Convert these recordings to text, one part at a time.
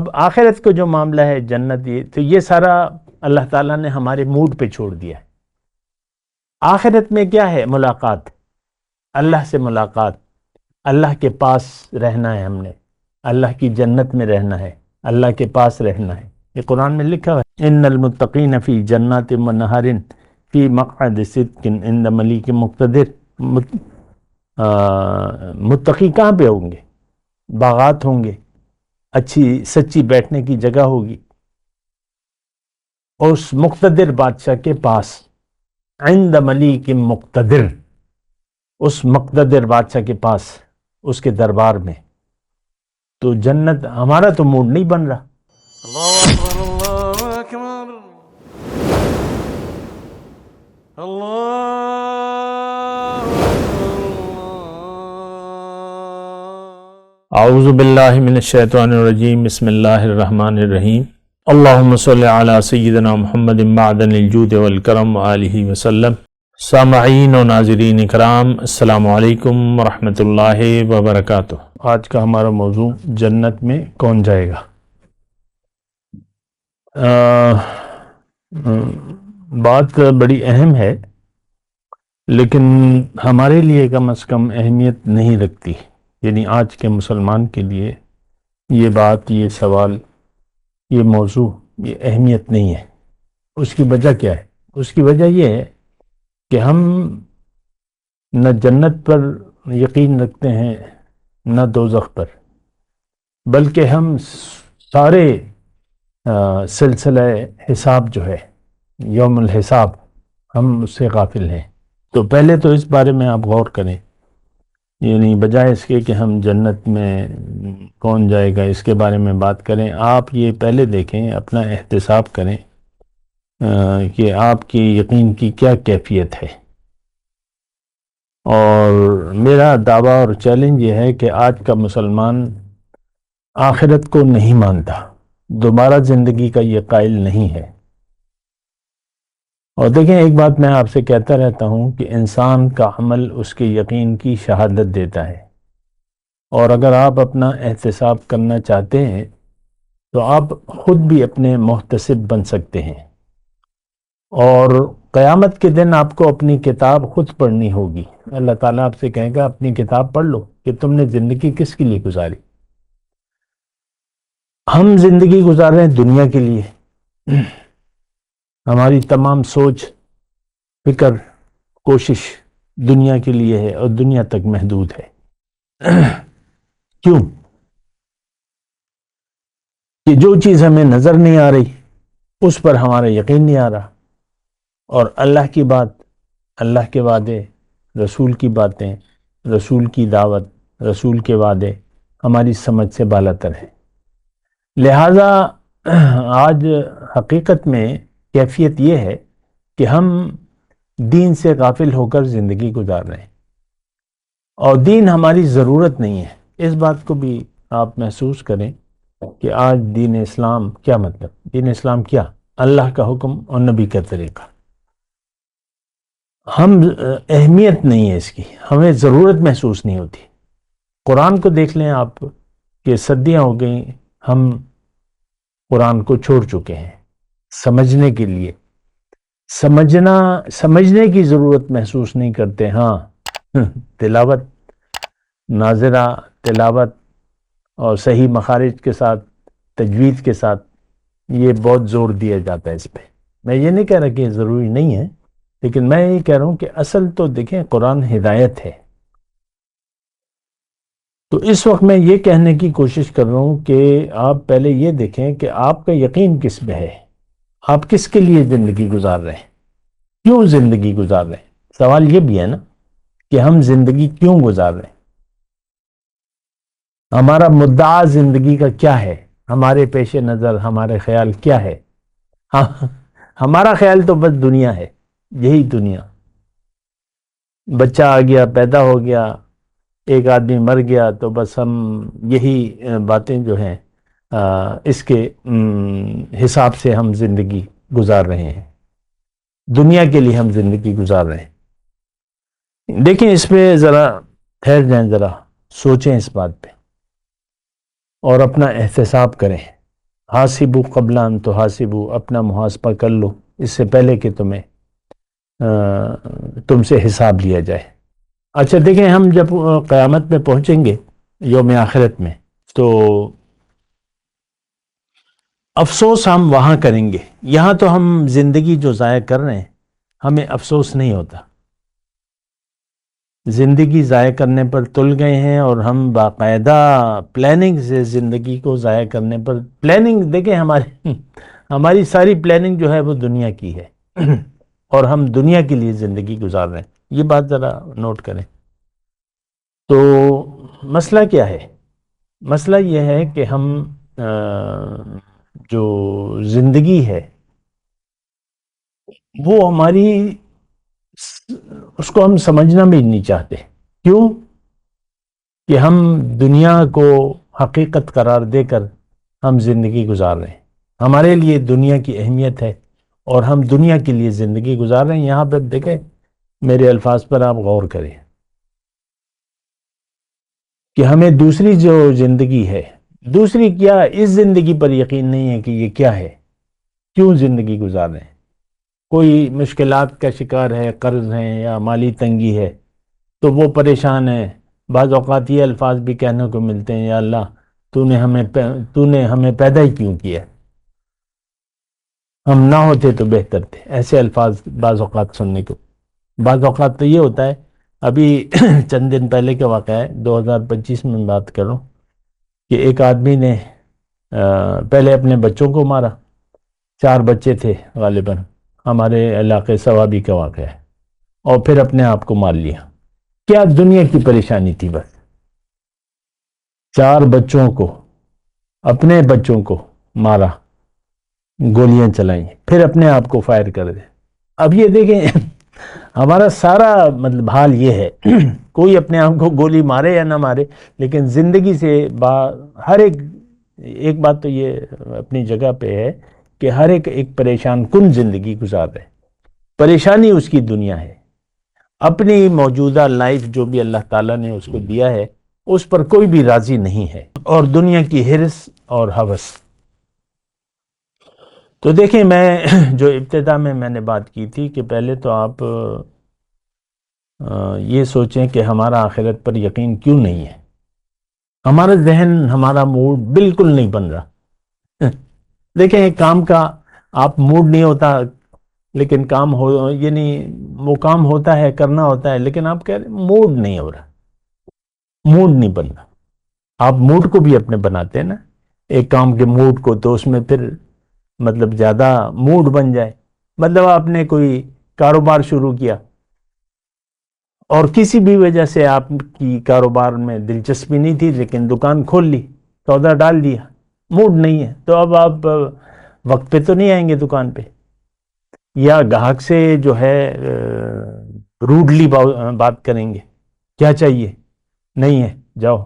اب آخرت کو جو معاملہ ہے جنت، یہ سارا اللہ تعالیٰ نے ہمارے موڈ پہ چھوڑ دیا ہے۔ آخرت میں کیا ہے؟ ملاقات، اللہ سے ملاقات، اللہ کے پاس رہنا ہے، ہم نے اللہ کی جنت میں رہنا ہے، اللہ کے پاس رہنا ہے۔ یہ قرآن میں لکھا ہوا ہے، ان المتقین فی جنات و نہر فی مقعد صدق عند ملیک مقتدر۔ متقی کہاں پہ ہوں گے؟ باغات ہوں گے، اچھی سچی بیٹھنے کی جگہ ہوگی، اس مقتدر بادشاہ کے پاس، عند ملیک مقتدر، اس مقتدر بادشاہ کے پاس، اس کے دربار میں۔ تو جنت، ہمارا تو موڈ نہیں بن رہا۔ اللہ اکبر، اللہ اکبر، اللہ اعوذ باللہ من الشیطان الرجیم، بسم اللہ الرحمن الرحیم۔ اللہم صلی علی سیدنا محمد معدن الجود والکرم وآلہ وسلم۔ سامعین و ناظرین اکرام، السلام علیکم ورحمۃ اللہ وبرکاتہ۔ آج کا ہمارا موضوع جنت میں کون جائے گا۔ بات بڑی اہم ہے، لیکن ہمارے لیے کم از کم اہمیت نہیں رکھتی، یعنی آج کے مسلمان کے لیے یہ بات، یہ سوال، یہ موضوع، یہ اہمیت نہیں ہے۔ اس کی وجہ کیا ہے؟ اس کی وجہ یہ ہے کہ ہم نہ جنت پر یقین رکھتے ہیں نہ دوزخ پر، بلکہ ہم سارے سلسلہ حساب جو ہے، یوم الحساب، ہم اس سے غافل ہیں۔ تو پہلے تو اس بارے میں آپ غور کریں، یعنی بجائے اس کے کہ ہم جنت میں کون جائے گا اس کے بارے میں بات کریں، آپ یہ پہلے دیکھیں، اپنا احتساب کریں کہ آپ کی یقین کی کیا کیفیت ہے۔ اور میرا دعویٰ اور چیلنج یہ ہے کہ آج کا مسلمان آخرت کو نہیں مانتا، دوبارہ زندگی کا یہ قائل نہیں ہے۔ اور دیکھیں، ایک بات میں آپ سے کہتا رہتا ہوں کہ انسان کا عمل اس کے یقین کی شہادت دیتا ہے، اور اگر آپ اپنا احتساب کرنا چاہتے ہیں تو آپ خود بھی اپنے محتسب بن سکتے ہیں، اور قیامت کے دن آپ کو اپنی کتاب خود پڑھنی ہوگی۔ اللہ تعالیٰ آپ سے کہے گا اپنی کتاب پڑھ لو کہ تم نے زندگی کس کے لیے گزاری۔ ہم زندگی گزار رہے ہیں دنیا کے لیے، ہماری تمام سوچ، فکر، کوشش دنیا کے لیے ہے، اور دنیا تک محدود ہے۔ کیوں؟ کہ جو چیز ہمیں نظر نہیں آ رہی اس پر ہمارا یقین نہیں آ رہا، اور اللہ کی بات، اللہ کے وعدے، رسول کی باتیں، رسول کی دعوت، رسول کے وعدے ہماری سمجھ سے بالاتر ہے۔ لہٰذا آج حقیقت میں کیفیت یہ ہے کہ ہم دین سے غافل ہو کر زندگی گزار رہے ہیں، اور دین ہماری ضرورت نہیں ہے۔ اس بات کو بھی آپ محسوس کریں کہ آج دین اسلام کیا مطلب، دین اسلام کیا؟ اللہ کا حکم اور نبی کا طریقہ۔ ہم اہمیت نہیں ہے اس کی، ہمیں ضرورت محسوس نہیں ہوتی۔ قرآن کو دیکھ لیں آپ کہ صدیاں ہو گئیں ہم قرآن کو چھوڑ چکے ہیں۔ سمجھنے کے لیے، سمجھنے کی ضرورت محسوس نہیں کرتے۔ ہاں، تلاوت، ناظرہ تلاوت اور صحیح مخارج کے ساتھ، تجوید کے ساتھ، یہ بہت زور دیا جاتا ہے اس پہ۔ میں یہ نہیں کہہ رہا کہ یہ ضروری نہیں ہے، لیکن میں یہ کہہ رہا ہوں کہ اصل تو دیکھیں قرآن ہدایت ہے۔ تو اس وقت میں یہ کہنے کی کوشش کر رہا ہوں کہ آپ پہلے یہ دیکھیں کہ آپ کا یقین کس پہ ہے، آپ کس کے لیے زندگی گزار رہے ہیں، کیوں زندگی گزار رہے ہیں۔ سوال یہ بھی ہے نا کہ ہم زندگی کیوں گزار رہے ہیں، ہمارا مدعا زندگی کا کیا ہے، ہمارے پیش نظر ہمارے خیال کیا ہے۔ ہمارا خیال تو بس دنیا ہے، یہی دنیا، بچہ آ گیا، پیدا ہو گیا، ایک آدمی مر گیا، تو بس ہم یہی باتیں جو ہیں اس کے حساب سے ہم زندگی گزار رہے ہیں، دنیا کے لیے ہم زندگی گزار رہے ہیں۔ دیکھیں اس پہ ذرا ٹھہر جائیں، ذرا سوچیں اس بات پہ اور اپنا احتساب کریں حاسبو قبل ان تحاسبو، اپنا محاسبہ کر لو اس سے پہلے کہ تم سے حساب لیا جائے۔ اچھا دیکھیں، ہم جب قیامت میں پہنچیں گے، یوم آخرت میں، تو افسوس ہم وہاں کریں گے۔ یہاں تو ہم زندگی جو ضائع کر رہے ہیں ہمیں افسوس نہیں ہوتا، زندگی ضائع کرنے پر تل گئے ہیں، اور ہم باقاعدہ پلاننگ سے زندگی کو ضائع کرنے پر پلاننگ، دیکھیں ہماری ساری پلاننگ جو ہے وہ دنیا کی ہے، اور ہم دنیا کے لیے زندگی گزار رہے ہیں، یہ بات ذرا نوٹ کریں۔ تو مسئلہ کیا ہے؟ مسئلہ یہ ہے کہ ہم جو زندگی ہے وہ ہماری، اس کو ہم سمجھنا بھی نہیں چاہتے۔ کیوں؟ کہ ہم دنیا کو حقیقت قرار دے کر ہم زندگی گزار رہے ہیں، ہمارے لیے دنیا کی اہمیت ہے اور ہم دنیا کے لیے زندگی گزار رہے ہیں۔ یہاں پہ دیکھیں، میرے الفاظ پر آپ غور کریں کہ ہمیں دوسری جو زندگی ہے، دوسری کیا، اس زندگی پر یقین نہیں ہے کہ یہ کیا ہے، کیوں زندگی گزار رہے ہیں۔ کوئی مشکلات کا شکار ہے، قرض ہیں یا مالی تنگی ہے تو وہ پریشان ہے۔ بعض اوقات یہ الفاظ بھی کہنے کو ملتے ہیں، یا اللہ تو نے ہمیں پیدا ہی کیوں کیا، ہم نہ ہوتے تو بہتر تھے۔ ایسے الفاظ بعض اوقات سننے کو، بعض اوقات تو یہ ہوتا ہے۔ ابھی چند دن پہلے کا واقعہ ہے، 2025 میں بات کروں، کہ ایک آدمی نے پہلے اپنے بچوں کو مارا، 4 بچے تھے غالباً، ہمارے علاقے سوابی کا واقعہ ہے، اور پھر اپنے آپ کو مار لیا۔ کیا دنیا کی پریشانی تھی؟ بس 4 بچوں کو، اپنے بچوں کو مارا، گولیاں چلائیں، پھر اپنے آپ کو فائر کر دے۔ اب یہ دیکھیں ہمارا سارا مطلب حال یہ ہے، کوئی اپنے آپ کو گولی مارے یا نہ مارے، لیکن زندگی سے ہر ایک بات تو یہ اپنی جگہ پہ ہے کہ ہر ایک پریشان کن زندگی گزار رہے، پریشانی اس کی دنیا ہے۔ اپنی موجودہ لائف جو بھی اللہ تعالیٰ نے اس کو دیا ہے اس پر کوئی بھی راضی نہیں ہے، اور دنیا کی ہرس اور ہوس۔ تو دیکھیں، میں جو ابتدا میں نے بات کی تھی کہ پہلے تو آپ یہ سوچیں کہ ہمارا آخرت پر یقین کیوں نہیں ہے۔ ہمارا ذہن، ہمارا موڈ بالکل نہیں بن رہا۔ دیکھیں، ایک کام کا آپ موڈ نہیں ہوتا، لیکن کام ہو، یعنی وہ کام ہوتا ہے، کرنا ہوتا ہے، لیکن آپ کہہ رہے موڈ نہیں ہو رہا، موڈ نہیں بن رہا۔ آپ موڈ کو بھی اپنے بناتے ہیں نا، ایک کام کے موڈ کو، تو اس میں پھر مطلب زیادہ موڈ بن جائے۔ مطلب آپ نے کوئی کاروبار شروع کیا اور کسی بھی وجہ سے آپ کی کاروبار میں دلچسپی نہیں تھی، لیکن دکان کھول لی، سودا ڈال دیا، موڈ نہیں ہے، تو اب آپ وقت پہ تو نہیں آئیں گے دکان پہ، یا گاہک سے جو ہے روڈلی بات کریں گے، کیا چاہیے، نہیں ہے جاؤ،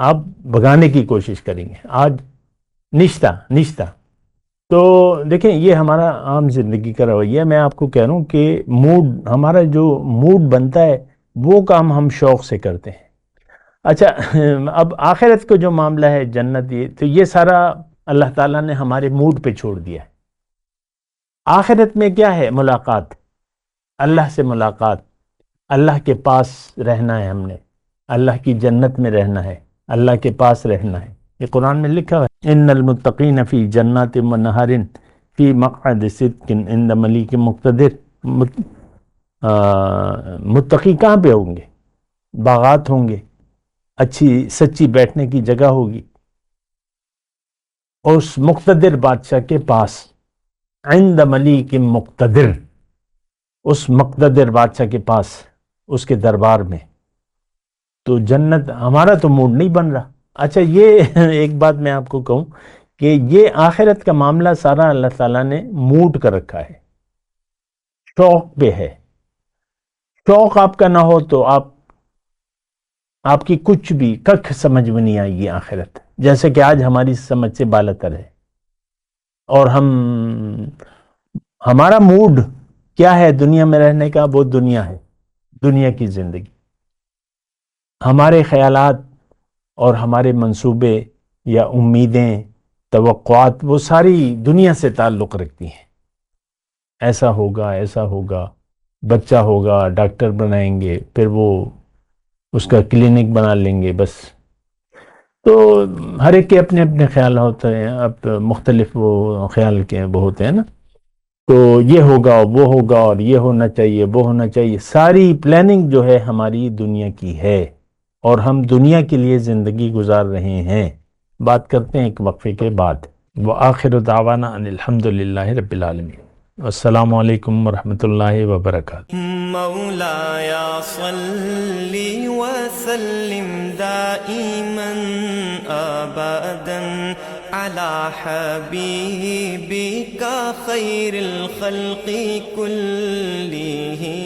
آپ بھگانے کی کوشش کریں گے، آج نشتہ۔ تو دیکھیں، یہ ہمارا عام زندگی کا رویہ ہے۔ میں آپ کو کہہ رہا ہوں کہ موڈ، ہمارا جو موڈ بنتا ہے وہ کام ہم شوق سے کرتے ہیں۔ اچھا، اب آخرت کو جو معاملہ ہے، جنت، تو یہ سارا اللہ تعالیٰ نے ہمارے موڈ پہ چھوڑ دیا ہے۔ آخرت میں کیا ہے؟ ملاقات، اللہ سے ملاقات، اللہ کے پاس رہنا ہے، ہم نے اللہ کی جنت میں رہنا ہے، اللہ کے پاس رہنا ہے۔ یہ قرآن میں لکھا ہے، ان المتقین فی جنات و نہر فی مقعد صدق عند ملیک مقتدر۔ متقی کہاں پہ ہوں گے؟ باغات ہوں گے، اچھی سچی بیٹھنے کی جگہ ہوگی، اس مقتدر بادشاہ کے پاس، عند ملیک مقتدر، اس مقتدر بادشاہ کے پاس، اس کے دربار میں۔ تو جنت، ہمارا تو موڈ نہیں بن رہا۔ اچھا، یہ ایک بات میں آپ کو کہوں کہ یہ آخرت کا معاملہ سارا اللہ تعالیٰ نے موڈ کر رکھا ہے، شوق پہ ہے۔ شوق آپ کا نہ ہو تو آپ کی کچھ بھی ککھ سمجھ میں نہیں آئے گی آخرت، جیسے کہ آج ہماری سمجھ سے بالاتر ہے۔ اور ہمارا موڈ کیا ہے دنیا میں رہنے کا؟ وہ دنیا ہے، دنیا کی زندگی۔ ہمارے خیالات اور ہمارے منصوبے یا امیدیں، توقعات، وہ ساری دنیا سے تعلق رکھتی ہیں. ایسا ہوگا، ایسا ہوگا، بچہ ہوگا، ڈاکٹر بنائیں گے، پھر وہ اس کا کلینک بنا لیں گے بس. تو ہر ایک کے اپنے اپنے خیال ہوتے ہیں، اب مختلف وہ خیال کے وہ ہوتے ہیں نا. تو یہ ہوگا، وہ ہوگا، اور یہ ہونا چاہیے، وہ ہونا چاہیے. ساری پلاننگ جو ہے ہماری دنیا کی ہے، اور ہم دنیا کے لیے زندگی گزار رہے ہیں. بات کرتے ہیں ایک وقفے کے بعد. وآخر دعوانا ان الحمدللہ رب العالمین. السلام علیکم ورحمۃ اللہ وبرکاتہ. مولاي صل وسلم دائما ابدا على حبيبك خير الخلق كلهم.